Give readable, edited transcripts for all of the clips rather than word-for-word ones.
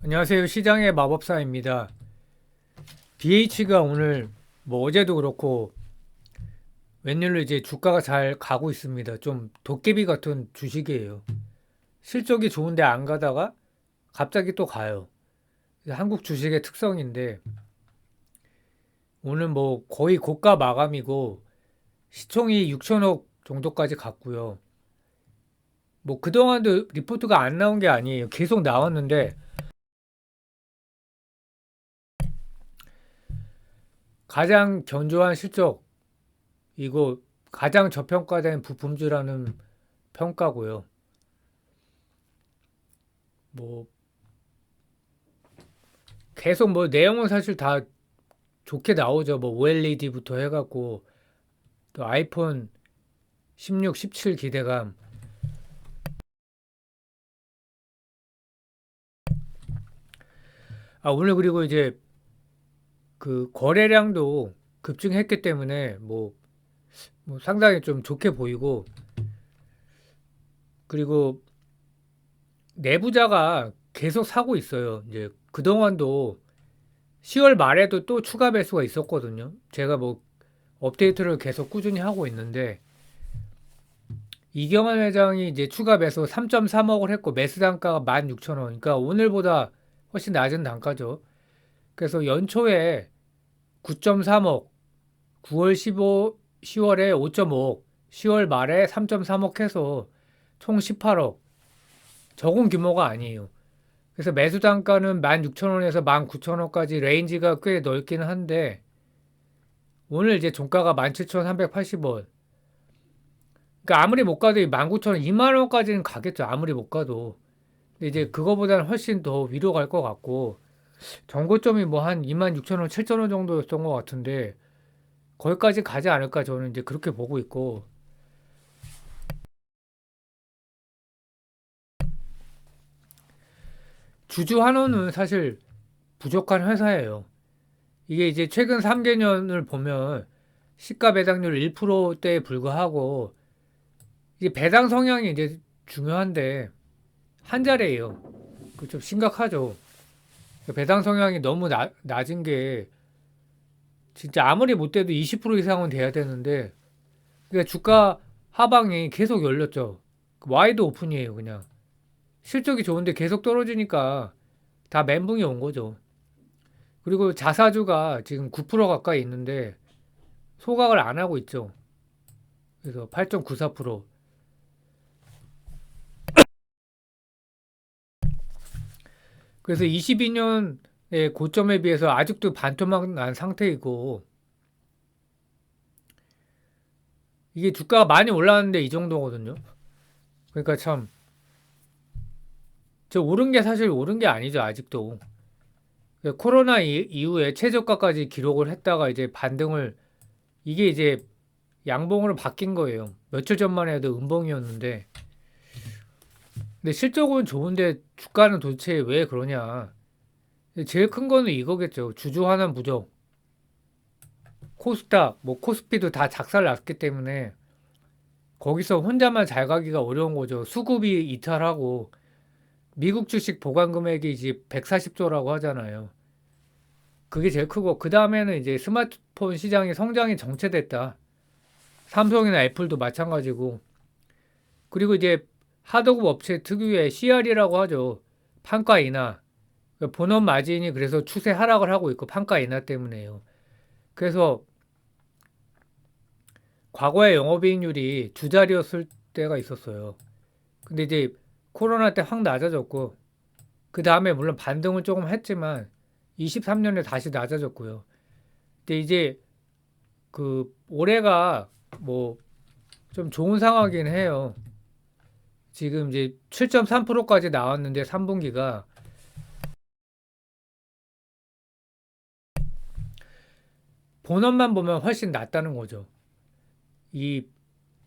안녕하세요. 시장의 마법사입니다. BH가 오늘 뭐 어제도 그렇고 웬일로 이제 주가가 잘 가고 있습니다. 좀 도깨비 같은 주식이에요. 실적이 좋은데 안 가다가 갑자기 또 가요. 한국 주식의 특성인데 오늘 뭐 거의 고가 마감이고 시총이 6천억 정도까지 갔고요. 뭐 그동안도 리포트가 안 나온 게 아니에요. 계속 나왔는데 가장 견조한 실적 이거 가장 저평가된 부품주라는 평가고요. 뭐 계속 뭐 내용은 사실 다 좋게 나오죠. 뭐 OLED부터 해갖고 또 아이폰 16, 17 기대감. 아 오늘 그리고 이제 그 거래량도 급증했기 때문에 뭐 상당히 좀 좋게 보이고 그리고 내부자가 계속 사고 있어요. 이제 그동안도 10월 말에도 또 추가 배수가 있었거든요. 제가 뭐 업데이트를 계속 꾸준히 하고 있는데 이경환 회장이 이제 추가 매수 3.3억을 했고 매수 단가가 16,000원. 그러니까 오늘보다 훨씬 낮은 단가죠. 그래서 연초에 9.3억, 9월 10월에 5.5억, 10월 말에 3.3억 해서 총 18억. 적은 규모가 아니에요. 그래서 매수 단가는 16,000원에서 19,000원까지 레인지가 꽤 넓기는 한데 오늘 이제 종가가 17,380원. 그러니까 아무리 못 가도 19,000원, 2만 원까지는 가겠죠. 아무리 못 가도. 근데 이제 그거보다는 훨씬 더 위로 갈 것 같고 정고점이 뭐 한 26,000원, 7,000원 정도였던 것 같은데 거기까지 가지 않을까 저는 이제 그렇게 보고 있고 주주 한원은 사실 부족한 회사예요. 이게 이제 최근 3개년을 보면 시가 배당률 1%대에 불과하고 이제 배당 성향이 이제 중요한데 한 자리예요. 그 좀 심각하죠. 배당 성향이 너무 낮은 게 진짜 아무리 못 돼도 20% 이상은 돼야 되는데 그러니까 주가 하방이 계속 열렸죠. 와이드 오픈이에요, 그냥. 실적이 좋은데 계속 떨어지니까 다 멘붕이 온 거죠. 그리고 자사주가 지금 9% 가까이 있는데 소각을 안 하고 있죠. 그래서 8.94%. 그래서 22년의 고점에 비해서 아직도 반토막 난 상태이고 이게 주가가 많이 올랐는데 이 정도거든요. 그러니까 참 저 오른 게 사실 오른 게 아니죠, 아직도. 코로나 이후에 최저가까지 기록을 했다가 이제 반등을 이게 이제 양봉으로 바뀐 거예요. 며칠 전만 해도 음봉이었는데 근데 실적은 좋은데 주가는 도대체 왜 그러냐. 제일 큰 거는 이거겠죠. 주주 환원 부족. 코스닥, 뭐 코스피도 다 작살 났기 때문에 거기서 혼자만 잘 가기가 어려운 거죠. 수급이 이탈하고 미국 주식 보관 금액이 이제 140조라고 하잖아요. 그게 제일 크고 그 다음에는 이제 스마트폰 시장의 성장이 정체됐다. 삼성이나 애플도 마찬가지고 그리고 이제 하도급 업체 특유의 CR이라고 하죠. 판가 인하. 본업 마진이 그래서 추세 하락을 하고 있고 판가 인하 때문에요. 그래서 과거에 영업이익률이 두 자리였을 때가 있었어요. 근데 이제 코로나 때 확 낮아졌고 그 다음에 물론 반등을 조금 했지만 23년에 다시 낮아졌고요. 근데 이제 그 올해가 뭐 좀 좋은 상황이긴 해요. 지금 이제 7.3%까지 나왔는데 3분기가 본업만 보면 훨씬 낫다는 거죠. 이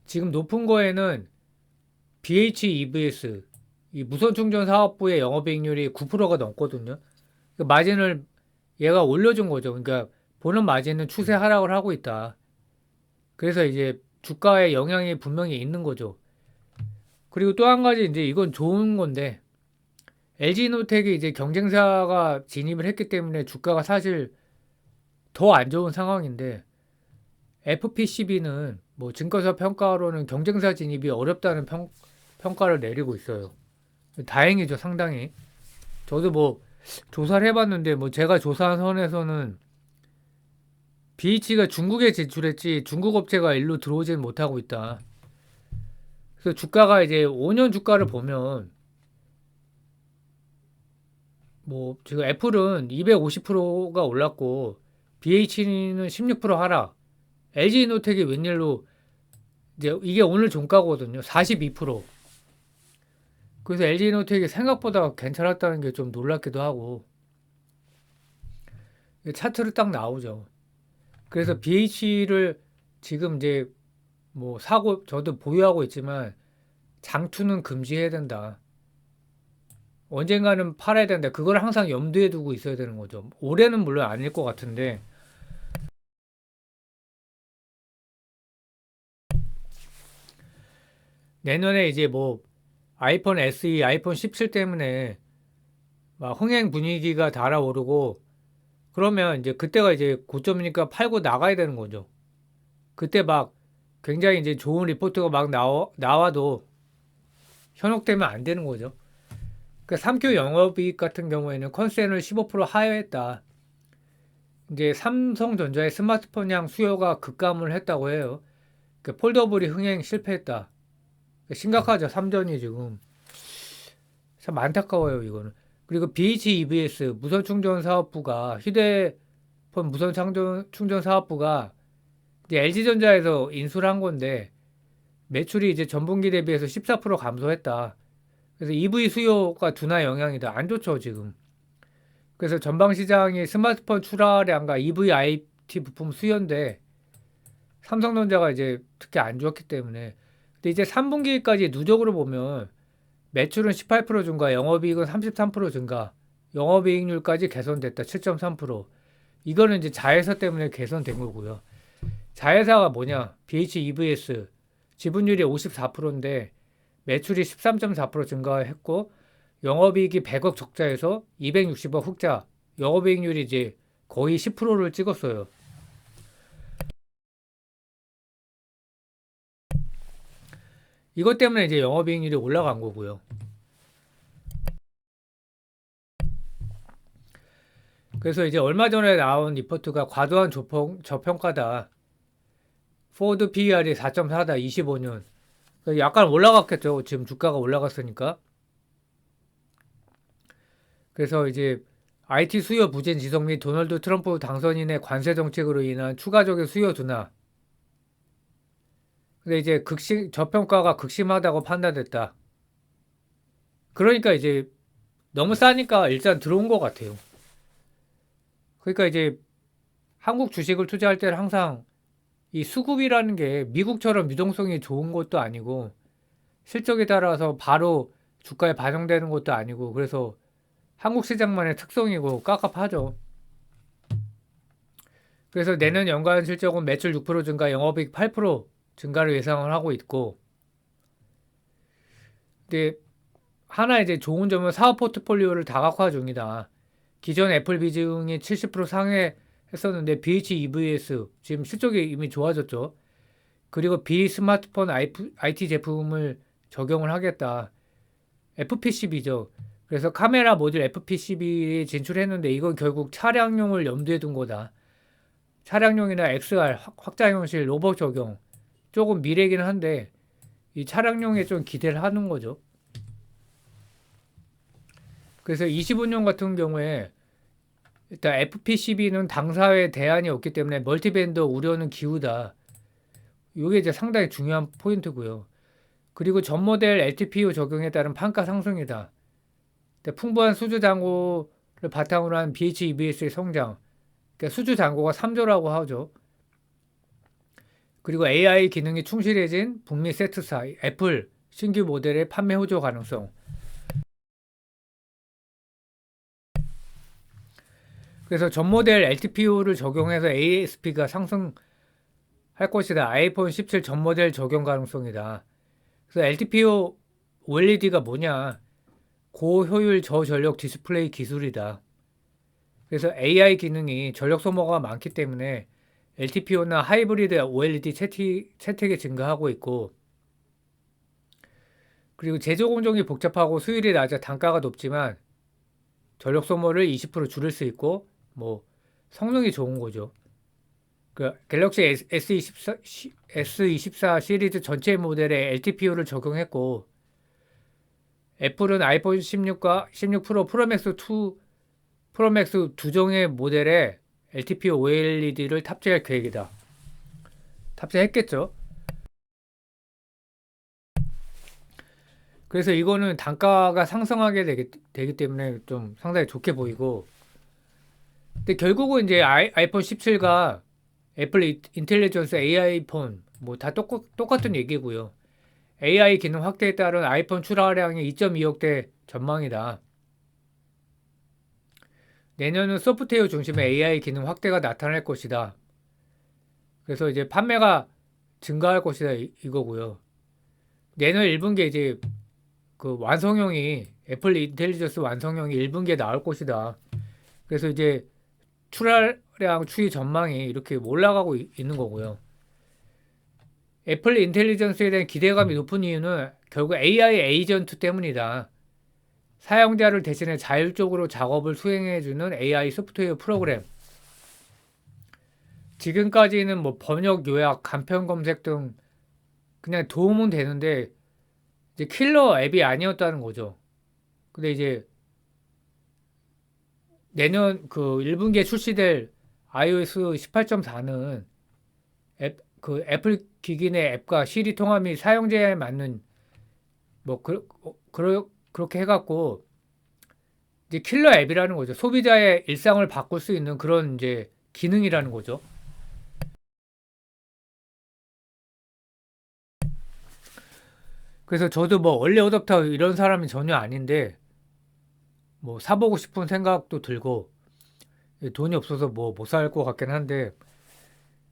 지금 높은 거에는 BHEVS 이 무선 충전 사업부의 영업이익률이 9%가 넘거든요. 그 마진을 얘가 올려준 거죠. 그러니까 본업 마진은 추세 하락을 하고 있다. 그래서 이제 주가에 영향이 분명히 있는 거죠. 그리고 또 한 가지 이제 이건 좋은 건데 LG노텍이 이제 경쟁사가 진입을 했기 때문에 주가가 사실 더 안 좋은 상황인데 FP12는 뭐 증권사 평가로는 경쟁사 진입이 어렵다는 평가를 내리고 있어요. 다행이죠, 상당히. 저도 뭐 조사를 해봤는데 뭐 제가 조사한 선에서는 BH가 중국에 진출했지 중국 업체가 일로 들어오지는 못하고 있다. 그래서 주가가 이제 5년 주가를 보면 뭐 지금 애플은 250%가 올랐고 BH는 16% 하락. LG노텍이 웬일로 이제 이게 오늘 종가거든요. 42%. 그래서 LG노텍이 생각보다 괜찮았다는 게 좀 놀랍기도 하고 차트로 딱 나오죠. 그래서 BH를 지금 이제 뭐 사고 저도 보유하고 있지만 장투는 금지해야 된다. 언젠가는 팔아야 된다. 그걸 항상 염두에 두고 있어야 되는 거죠. 올해는 물론 아닐 것 같은데 내년에 이제 뭐 아이폰 SE, 아이폰 17 때문에 막 흥행 분위기가 달아오르고 그러면 이제 그때가 이제 고점이니까 팔고 나가야 되는 거죠. 그때 막 굉장히 이제 좋은 리포트가 막 나와도 현혹되면 안 되는 거죠. 그 3Q 영업이익 같은 경우에는 컨센을 15% 하회했다. 이제 삼성전자의 스마트폰량 수요가 급감을 했다고 해요. 그 폴더블이 흥행 실패했다. 심각하죠. 삼전이 지금. 참 안타까워요, 이거는. 그리고 BHEVS 무선충전 사업부가 휴대폰 무선 충전 사업부가 이제 LG전자에서 인수를 한 건데 매출이 이제 전분기 대비해서 14% 감소했다. 그래서 EV 수요가 둔화 영향이다. 안 좋죠, 지금. 그래서 전방 시장이 스마트폰 출하량과 EV IT 부품 수요인데 삼성전자가 이제 특히 안 좋았기 때문에 근데 이제 3분기까지 누적으로 보면 매출은 18% 증가, 영업이익은 33% 증가, 영업이익률까지 개선됐다. 7.3%. 이거는 이제 자회사 때문에 개선된 거고요. 자회사가 뭐냐? BHEVS 지분율이 54%인데 매출이 13.4% 증가했고 영업이익이 100억 적자에서 260억 흑자. 영업이익률이 이제 거의 10%를 찍었어요. 이것 때문에 이제 영업이익률이 올라간 거고요. 그래서 이제 얼마 전에 나온 리포트가 과도한 저평가다. 포드 PER이 4.4다. 25년. 약간 올라갔겠죠. 지금 주가가 올라갔으니까. 그래서 이제 IT 수요 부진 지속 및 도널드 트럼프 당선인의 관세 정책으로 인한 추가적인 수요 둔화. 근데 이제 저평가가 극심하다고 판단됐다. 그러니까 이제 너무 싸니까 일단 들어온 것 같아요. 그러니까 이제 한국 주식을 투자할 때는 항상 이 수급이라는 게 미국처럼 유동성이 좋은 것도 아니고 실적에 따라서 바로 주가에 반영되는 것도 아니고 그래서 한국 시장만의 특성이고 깝깝하죠. 그래서 내년 연간 실적은 매출 6% 증가, 영업이익 8% 증가를 예상을 하고 있고 근데 하나 이제 좋은 점은 사업 포트폴리오를 다각화 중이다. 기존 애플 비중이 70% 상회했었는데 BHEVS 지금 실적이 이미 좋아졌죠. 그리고 비스마트폰 IT 제품을 적용을 하겠다. FP12죠. 그래서 카메라 모듈 FP12에 진출했는데 이건 결국 차량용을 염두에 둔 거다. 차량용이나 XR 확장현실 로봇 적용 조금 미래긴 한데 이 차량용에 좀 기대를 하는 거죠. 그래서 25년 같은 경우에 일단 FP12는 당사에 대안이 없기 때문에 멀티밴드 우려는 기우다. 이게 이제 상당히 중요한 포인트고요. 그리고 전 모델 LTPO 적용에 따른 판가 상승이다. 풍부한 수주 잔고를 바탕으로 한 BHEVS의 성장. 그러니까 수주 잔고가 3조라고 하죠. 그리고 AI 기능이 충실해진 북미 세트사, 애플 신규 모델의 판매 호조 가능성. 그래서 전 모델 LTPO를 적용해서 ASP가 상승할 것이다. 아이폰 17 전 모델 적용 가능성이다. 그래서 LTPO OLED가 뭐냐? 고효율 저전력 디스플레이 기술이다. 그래서 AI 기능이 전력 소모가 많기 때문에 LTPO나 하이브리드 OLED 채택이 증가하고 있고, 그리고 제조 공정이 복잡하고 수율이 낮아 단가가 높지만 전력 소모를 20% 줄일 수 있고, 뭐 성능이 좋은 거죠. 그 갤럭시 S24 시리즈 전체 모델에 LTPO를 적용했고, 애플은 아이폰 16과 16 프로 프로맥스 두 종의 모델에 LTPO OLED를 탑재할 계획이다. 탑재했겠죠. 그래서 이거는 단가가 상승하게 되기 때문에 좀 상당히 좋게 보이고, 근데 결국은 이제 아이폰 17과 애플 인텔리전스 AI 폰 뭐 다 똑같은 얘기고요. AI 기능 확대에 따른 아이폰 출하량이 2.2억대 전망이다. 내년은 소프트웨어 중심의 AI 기능 확대가 나타날 것이다. 그래서 이제 판매가 증가할 것이다 이거고요. 내년 1분기에 이제 그 완성형이 애플 인텔리전스 완성형이 1분기에 나올 것이다. 그래서 이제 출하량 추이 전망이 이렇게 올라가고 있는 거고요. 애플 인텔리전스에 대한 기대감이 높은 이유는 결국 AI 에이전트 때문이다. 사용자를 대신해 자율적으로 작업을 수행해주는 AI 소프트웨어 프로그램. 지금까지는 뭐 번역, 요약, 간편 검색 등 그냥 도움은 되는데 이제 킬러 앱이 아니었다는 거죠. 근데 이제 내년 그 1분기에 출시될 iOS 18.4는 그 애플 기기의 앱과 시리 통합 및 사용자에 맞는 뭐 그렇게 해갖고 이제 킬러 앱이라는 거죠. 소비자의 일상을 바꿀 수 있는 그런 이제 기능이라는 거죠. 그래서 저도 뭐 얼리 어댑터 이런 사람이 전혀 아닌데 뭐 사보고 싶은 생각도 들고 돈이 없어서 뭐 못 살 것 같긴 한데,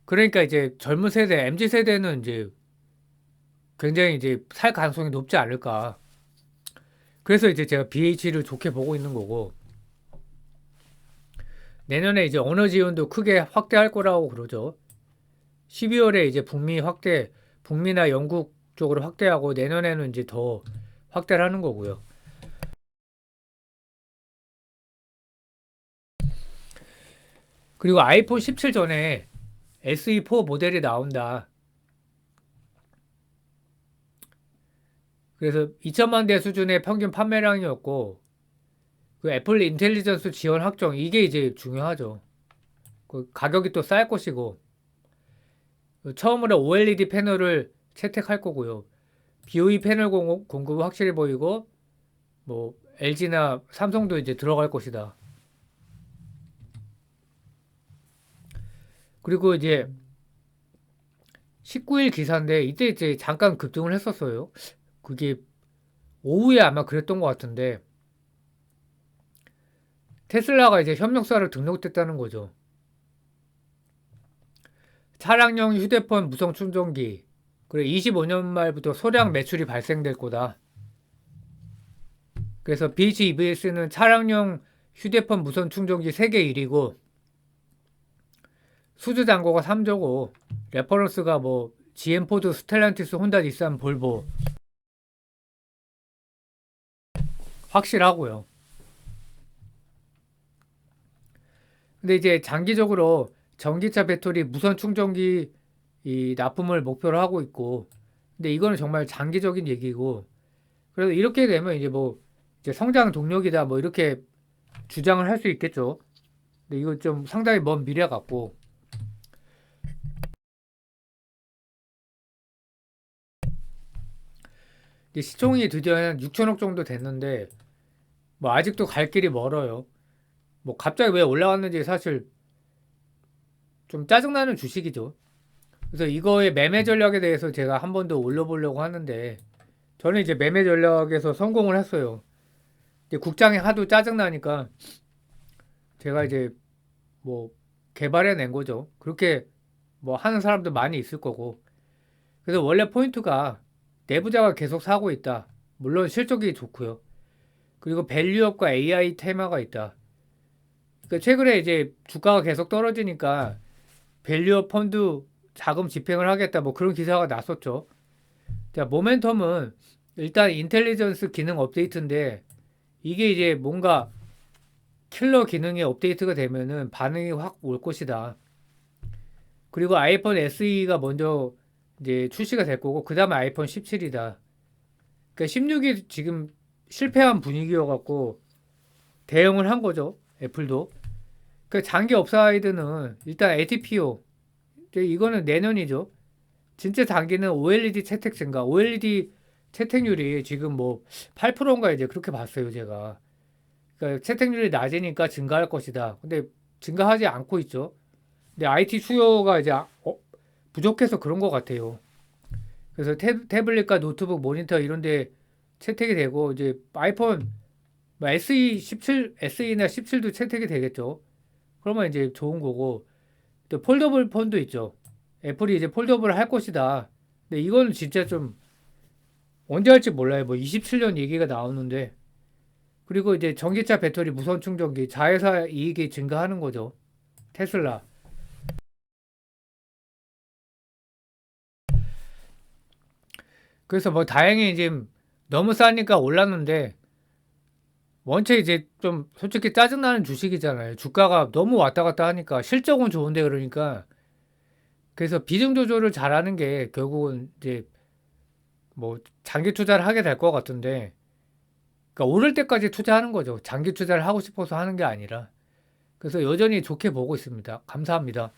그러니까 이제 젊은 세대 MZ 세대는 이제 굉장히 이제 살 가능성이 높지 않을까. 그래서 이제 제가 BH를 좋게 보고 있는 거고, 내년에 이제 언어 지원도 크게 확대할 거라고 그러죠. 12월에 이제 북미나 영국 쪽으로 확대하고 내년에는 이제 더 확대를 하는 거고요. 그리고 아이폰 17 전에 SE4 모델이 나온다. 그래서 2천만 대 수준의 평균 판매량이었고, 그 애플 인텔리전스 지원 확정 이게 이제 중요하죠. 그 가격이 또 쌀 것이고, 처음으로 OLED 패널을 채택할 거고요. BOE 패널 공급은 확실히 보이고, 뭐 LG나 삼성도 이제 들어갈 것이다. 그리고 이제 19일 기사인데 이때 이제 잠깐 급등을 했었어요. 그게 오후에 아마 그랬던 것 같은데, 테슬라가 이제 협력사로 등록됐다는 거죠. 차량용 휴대폰 무선 충전기. 그리고 25년 말부터 소량 매출이 발생될 거다. 그래서 BH EVS는 차량용 휴대폰 무선 충전기 세계 1위고, 수주 잔고가 3조고, 레퍼런스가 뭐 GM, 포드, 스텔란티스, 혼다, 닛산, 볼보 확실하고요. 근데 이제 장기적으로 전기차 배터리 무선 충전기 이 납품을 목표로 하고 있고, 근데 이거는 정말 장기적인 얘기고, 그래서 이렇게 되면 이제 뭐 이제 성장 동력이다 뭐 이렇게 주장을 할 수 있겠죠. 근데 이거 좀 상당히 먼 미래 같고, 이제 시총이 드디어 한 6천억 정도 됐는데 뭐 아직도 갈 길이 멀어요. 뭐 갑자기 왜 올라왔는지 사실 좀 짜증나는 주식이죠. 그래서 이거의 매매 전략에 대해서 제가 한 번 더 올려보려고 하는데, 저는 이제 매매 전략에서 성공을 했어요. 이제 국장이 하도 짜증나니까 제가 이제 뭐 개발해 낸 거죠. 그렇게 뭐 하는 사람도 많이 있을 거고. 그래서 원래 포인트가 내부자가 계속 사고 있다. 물론 실적이 좋고요. 그리고 밸류업과 AI 테마가 있다. 그러니까 최근에 이제 주가가 계속 떨어지니까 밸류업 펀드 자금 집행을 하겠다 뭐 그런 기사가 났었죠. 자, 모멘텀은 일단 인텔리전스 기능 업데이트인데 이게 이제 뭔가 킬러 기능이 업데이트가 되면은 반응이 확 올 것이다. 그리고 아이폰 SE가 먼저 이제 출시가 될 거고 그 다음에 아이폰 17이다. 그러니까 16이 지금 실패한 분위기여갖고 대응을 한 거죠. 애플도. 그 장기 업사이드는 일단 ATPO 이거는 내년이죠. 진짜 단기는 OLED 채택 증가. OLED 채택률이 지금 뭐 8%인가 이제 그렇게 봤어요, 제가. 그러니까 채택률이 낮으니까 증가할 것이다. 근데 증가하지 않고 있죠. 근데 IT 수요가 이제 부족해서 그런 것 같아요. 그래서 태블릿과 노트북, 모니터 이런 데 채택이 되고 이제 아이폰 뭐 SE 17, SE나 17도 채택이 되겠죠. 그러면 이제 좋은 거고 또 폴더블 폰도 있죠. 애플이 이제 폴더블을 할 것이다. 근데 이거는 진짜 좀 언제 할지 몰라요. 뭐 27년 얘기가 나오는데 그리고 이제 전기차 배터리 무선 충전기 자회사 이익이 증가하는 거죠. 테슬라. 그래서 뭐 다행히 이제 너무 싸니까 올랐는데 원체 이제 좀 솔직히 짜증나는 주식이잖아요. 주가가 너무 왔다 갔다 하니까 실적은 좋은데 그러니까 그래서 비중 조절을 잘하는 게 결국은 이제 뭐 장기 투자를 하게 될 것 같은데 그러니까 오를 때까지 투자하는 거죠. 장기 투자를 하고 싶어서 하는 게 아니라. 그래서 여전히 좋게 보고 있습니다. 감사합니다.